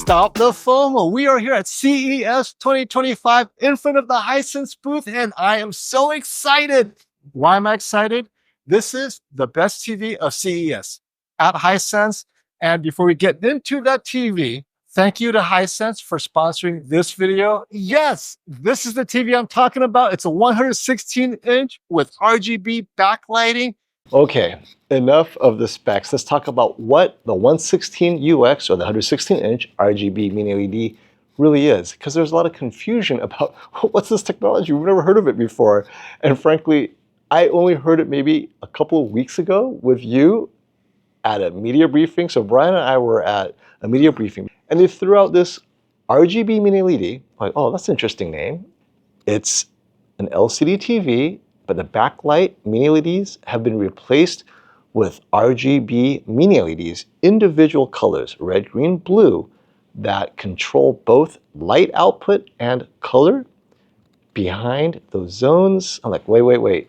Stop the FOMO. We are here at CES 2025 in front of the Hisense booth, and I am so excited. Why am I excited? This is the best TV of CES at Hisense. And before we get into that TV, thank you to Hisense for sponsoring this video. Yes, this is the TV I'm talking about. It's a 116-inch with RGB backlighting. Okay, enough of the specs. Let's talk about what the 116 UX or the 116-inch RGB mini-LED really is, because there's a lot of confusion about what's this technology? We've never heard of it before. And frankly, I only heard it maybe a couple of weeks ago with you at a media briefing. So Brian and I were at a media briefing, and they threw out this RGB mini-LED. Like, oh, that's an interesting name. It's an LCD TV, but the backlight mini-LEDs have been replaced with RGB mini-LEDs, individual colors, red, green, blue, that control both light output and color behind those zones. I'm like, wait.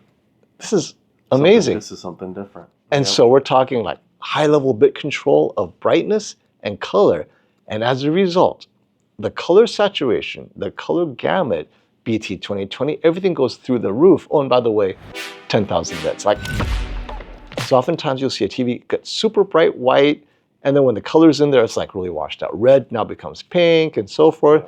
This is amazing. This is something different. And so we're talking like high-level bit control of brightness and color. And as a result, the color saturation, the color gamut, BT 2020, everything goes through the roof. Oh, and by the way, 10,000 nits. Like, so oftentimes you'll see a TV get super bright white, and then when the color's in there, it's like really washed out. Red now becomes pink and so forth.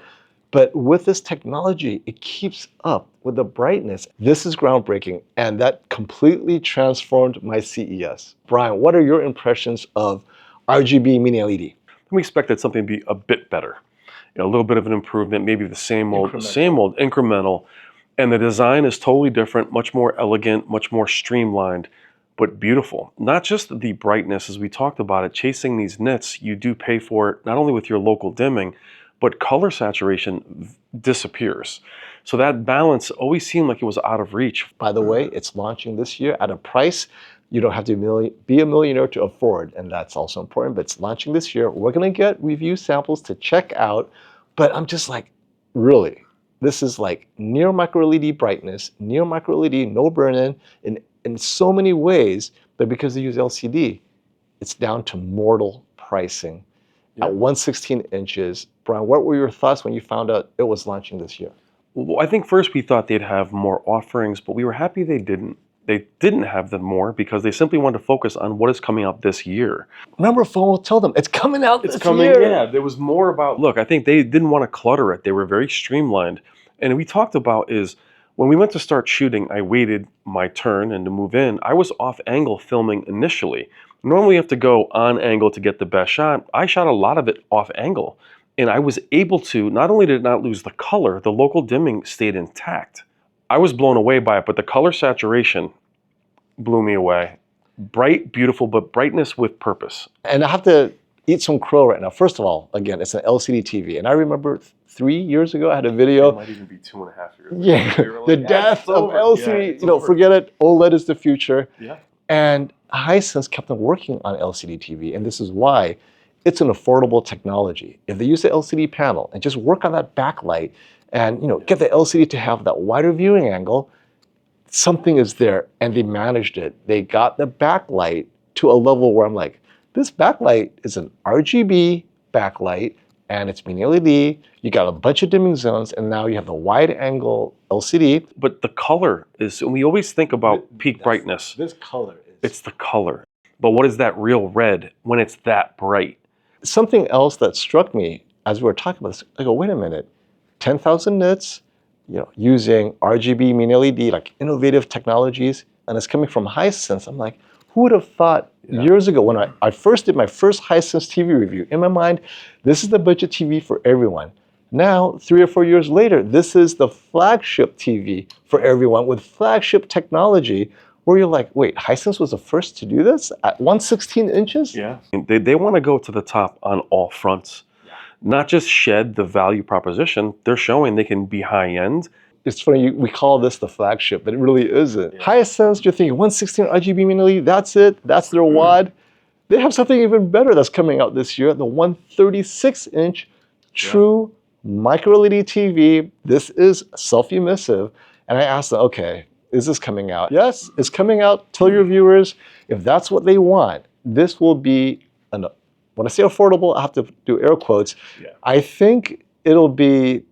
But with this technology, it keeps up with the brightness. This is groundbreaking, and that completely transformed my CES. Brian, what are your impressions of RGB mini-LED? We expected something to be a bit better. A little bit of an improvement, maybe the same old, incremental. And the design is totally different, much more elegant, much more streamlined, but beautiful. Not just the brightness, as we talked about it, chasing these nits, you do pay for it, not only with your local dimming, but color saturation disappears. So that balance always seemed like it was out of reach. By the way, it's launching this year at a price you don't have to be a millionaire to afford, and that's also important, but it's launching this year. We're gonna get review samples to check out, but I'm just like, really? This is like near micro-LED brightness, near micro-LED, no burn-in, in so many ways, but because they use LCD, it's down to mortal pricing. At 116 inches. Brian, what were your thoughts when you found out it was launching this year? Well, I think first we thought they'd have more offerings, but we were happy they didn't. They didn't have them more because they simply wanted to focus on what is coming out this year. Remember, FOMO, tell them, it's coming out this year. Yeah, there was more about, look, I think they didn't want to clutter it. They were very streamlined. And we talked about is, when we went to start shooting, I waited my turn and to move in. I was off angle filming initially. Normally you have to go on angle to get the best shot. I shot a lot of it off angle. And I was able to, not only did it not lose the color, the local dimming stayed intact. I was blown away by it, but the color saturation blew me away. Bright, beautiful, but brightness with purpose. And I have to eat some crow right now. First of all, again, it's an LCD TV. And I remember 3 years ago, I had a video. It might even be 2.5 years ago. Yeah, the death of LCD. Forget it. OLED is the future. Yeah. And Hisense kept on working on LCD TV. And this is why it's an affordable technology. If they use the LCD panel and just work on that backlight and get the LCD to have that wider viewing angle, something is there, and they managed it. They got the backlight to a level where I'm like, this backlight is an RGB backlight, and it's mini-LED. You got a bunch of dimming zones, and now you have the wide angle LCD. But the color is, and we always think about peak brightness. This color is. It's the color. But what is that real red when it's that bright? Something else that struck me as we were talking about this, I go, wait a minute, 10,000 nits, using RGB mini-LED, like innovative technologies, and it's coming from Hisense. I'm like, who would have thought years ago when I first did my first Hisense TV review, in my mind, this is the budget TV for everyone. Now, 3 or 4 years later, this is the flagship TV for everyone with flagship technology, where you're like, wait, Hisense was the first to do this at 116 inches? Yeah. They want to go to the top on all fronts. Not just shed the value proposition, they're showing they can be high-end. It's funny, we call this the flagship, but it really isn't. Yeah. Hisense, you're thinking 116 RGB mini-LED, that's it, that's their wad. They have something even better that's coming out this year, the 136-inch true micro-LED TV. This is self-emissive. And I asked them, okay, is this coming out? Yes, it's coming out. Tell your viewers, if that's what they want, this will be when I say affordable, I have to do air quotes. Yeah. I think it'll be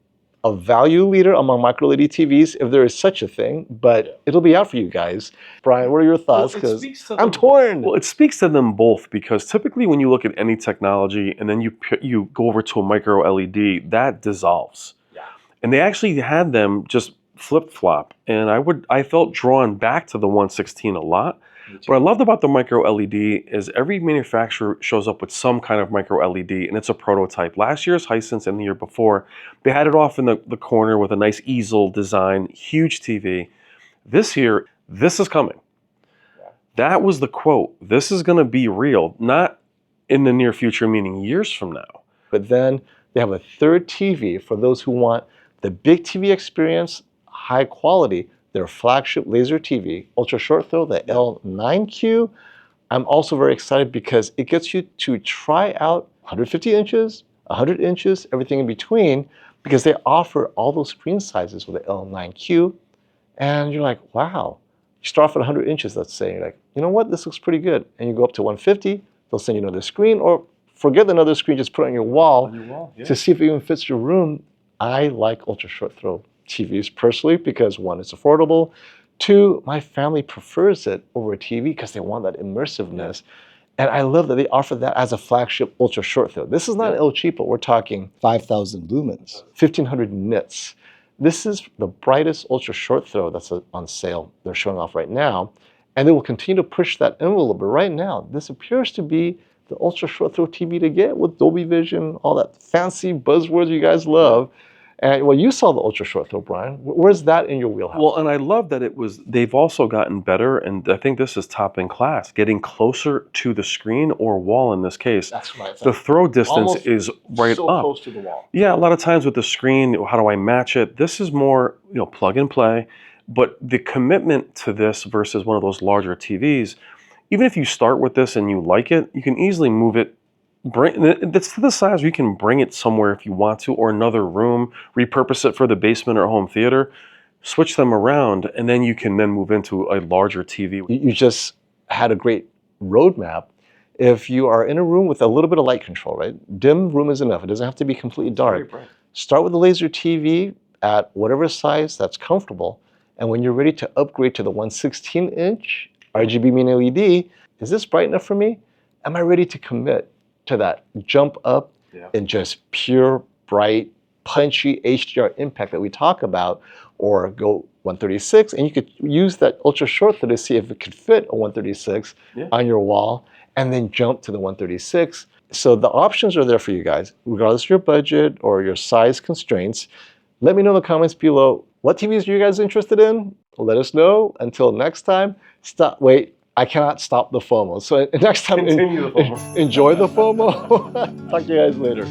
a value leader among micro-LED TVs if there is such a thing, but it'll be out for you guys. Brian, what are your thoughts? Because I'm torn. Well, it speaks to them both because typically when you look at any technology and then you go over to a micro LED, that dissolves. Yeah. And they actually had them just flip-flop, and I felt drawn back to the 116 a lot. What I loved about the micro LED is every manufacturer shows up with some kind of micro LED, and it's a prototype. Last year's Hisense and the year before, they had it off in the corner with a nice easel design, huge TV. This year, this is coming. Yeah. That was the quote. This is going to be real, not in the near future, meaning years from now. But then they have a third TV for those who want the big TV experience, high quality. Their flagship laser TV, ultra short throw, the L9Q. I'm also very excited because it gets you to try out 150 inches, 100 inches, everything in between, because they offer all those screen sizes with the L9Q. And you're like, wow. You start off at 100 inches, let's say. You're like, you know what? This looks pretty good. And you go up to 150, they'll send you another screen, or forget another screen, just put it on your wall, to see if it even fits your room. I like ultra short throw TVs personally because one, it's affordable. Two, my family prefers it over a TV because they want that immersiveness. And I love that they offer that as a flagship ultra short throw. This is not El Cheapo. We're talking 5,000 lumens, 1,500 nits. This is the brightest ultra short throw that's on sale. They're showing off right now. And they will continue to push that envelope. But right now, this appears to be the ultra short throw TV to get with Dolby Vision, all that fancy buzzwords you guys love. And well, you saw the ultra short throw, Brian. Where's that in your wheelhouse? Well, and I love that they've also gotten better, and I think this is top in class, getting closer to the screen or wall in this case. That's right. The throw distance is right so up. Close to the wall. Yeah, a lot of times with the screen, how do I match it? This is more, plug and play. But the commitment to this versus one of those larger TVs, even if you start with this and you like it, you can easily move it. It's to the size where you can bring it somewhere if you want to, or another room, repurpose it for the basement or home theater, switch them around, and then you can then move into a larger TV. You just had a great roadmap. If you are in a room with a little bit of light control, right? Dim room is enough. It doesn't have to be completely dark. Start with a laser TV at whatever size that's comfortable. And when you're ready to upgrade to the 116-inch RGB mini-LED, is this bright enough for me? Am I ready to commit to that jump up in just pure, bright, punchy HDR impact that we talk about, or go 136, and you could use that ultra short throw to see if it could fit a 136 on your wall, and then jump to the 136. So the options are there for you guys, regardless of your budget or your size constraints. Let me know in the comments below, what TVs are you guys interested in? Let us know. Until next time, I cannot stop the FOMO. So next time, Continue the FOMO. Enjoy the FOMO. Talk to you guys later.